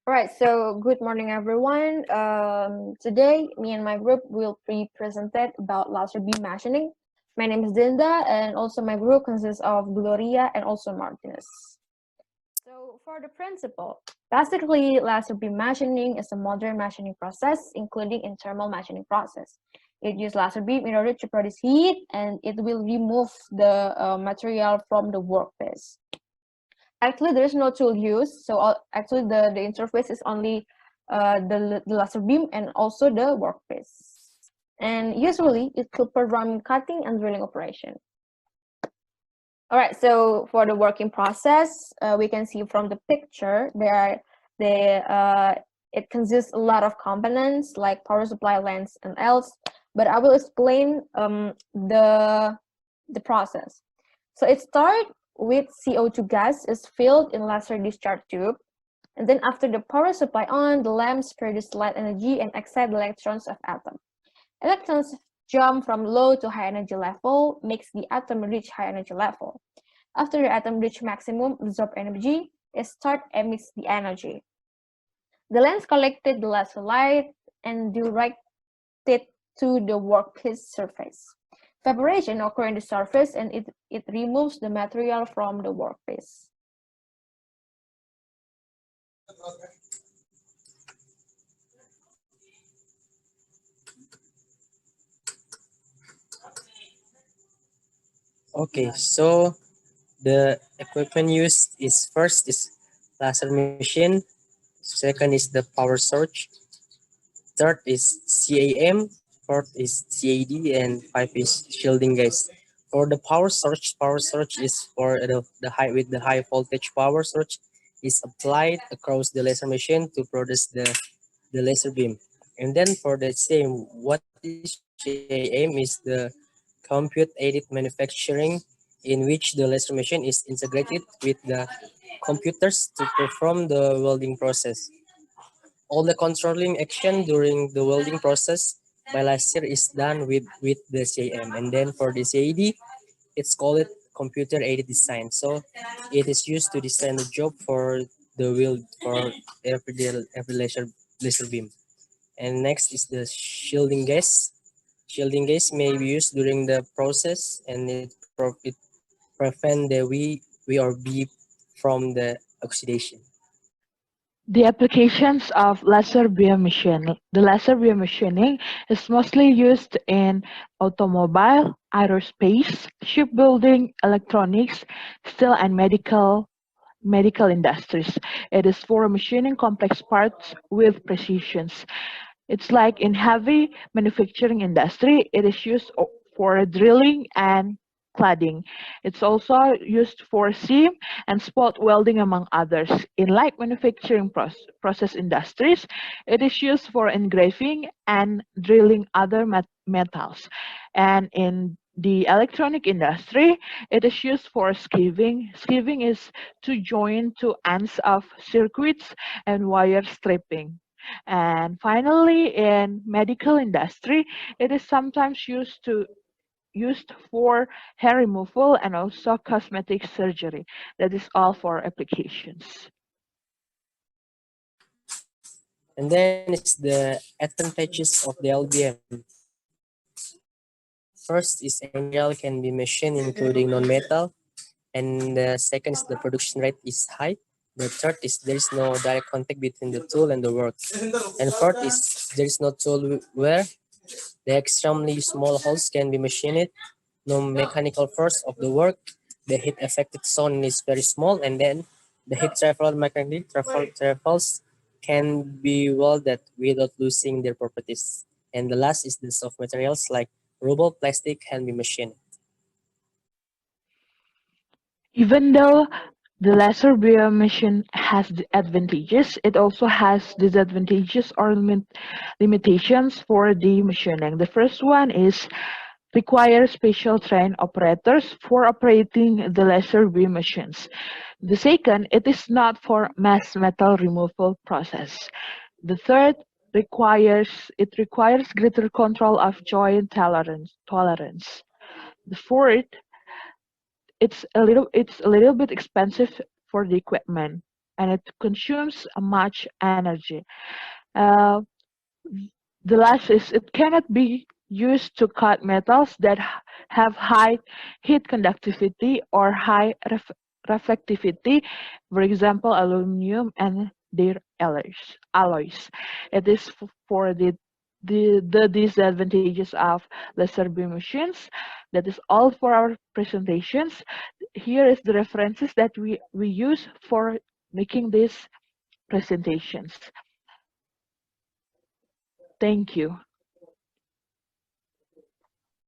All right, so good morning, everyone. Today, me and my group will be presented about laser beam machining. My name is Dinda, and also my group consists of Gloria and also Martinez. So, for the principle, basically, laser beam machining is a modern machining process, including in thermal machining process. It uses laser beam in order to produce heat, and it will remove the material from the workpiece. Actually, there is no tool used, so actually the interface is only the laser beam and also the workpiece. And usually it could perform cutting and drilling operation. All right, so for the working process, we can see from the picture it consists a lot of components like power supply, lens, and else. But I will explain the process. So it starts with CO2 gas is filled in laser discharge tube. And then after the power supply on, the lamps produce light energy and excite the electrons of atom. Electrons jump from low to high energy level, makes the atom reach high energy level. After the atom reach maximum absorbed energy, it start emits the energy. The lens collected the laser light and direct it to the workpiece surface. Evaporation occurs in the surface and it removes the material from the workpiece. Okay, so the equipment used is first is laser machine, second is the power source, third is CAM, fourth is CAD, and five is shielding gas. For the power source is for the high with the high voltage power source is applied across the laser machine to produce the laser beam. And then for the same, what is CAM is the compute aided manufacturing in which the laser machine is integrated with the computers to perform the welding process. All the controlling action during the welding process by laser is done with the CAM. And then for the CAD, it's called computer aided design. So it is used to design the job for the weld for every laser beam. And next is the shielding gas. Shielding gas may be used during the process and it prevent the V or B from the oxidation. The applications of laser beam machining. The laser beam machining is mostly used in automobile, aerospace, shipbuilding, electronics, steel, and medical industries. It is for machining complex parts with precisions. It's like in heavy manufacturing industry, it is used for drilling and cladding. It's also used for seam and spot welding among others. In light manufacturing process industries, it is used for engraving and drilling other metals. And in the electronic industry, it is used for skiving. Skiving is to join two ends of circuits and wire stripping. And finally, in medical industry, it is sometimes used for hair removal and also cosmetic surgery. That is all for applications. And then is the advantages of the LBM. First is any material can be machined including non-metal. And the second is the production rate is high. The third is there is no direct contact between the tool and the work. And fourth is there is no tool wear. The extremely small holes can be machined. No mechanical force of the work. The heat affected zone is very small, and then the heat travels can be welded without losing their properties. And the last is the soft materials like rubber, plastic can be machined. Even though the laser beam machine has the advantages, it also has disadvantages or limitations for the machining. The first one is require special trained operators for operating the laser beam machines. The second, it is not for mass metal removal process. The third requires greater control of joint tolerance. The fourth, it's a little bit expensive for the equipment. and it consumes much energy. Uh, the last is it cannot be used to cut metals that have high heat conductivity or high reflectivity, for example, aluminum and their alloys. It is for the disadvantages of laser beam machines. That is all for our presentations. Here is the references that we use for making these presentations. Thank you.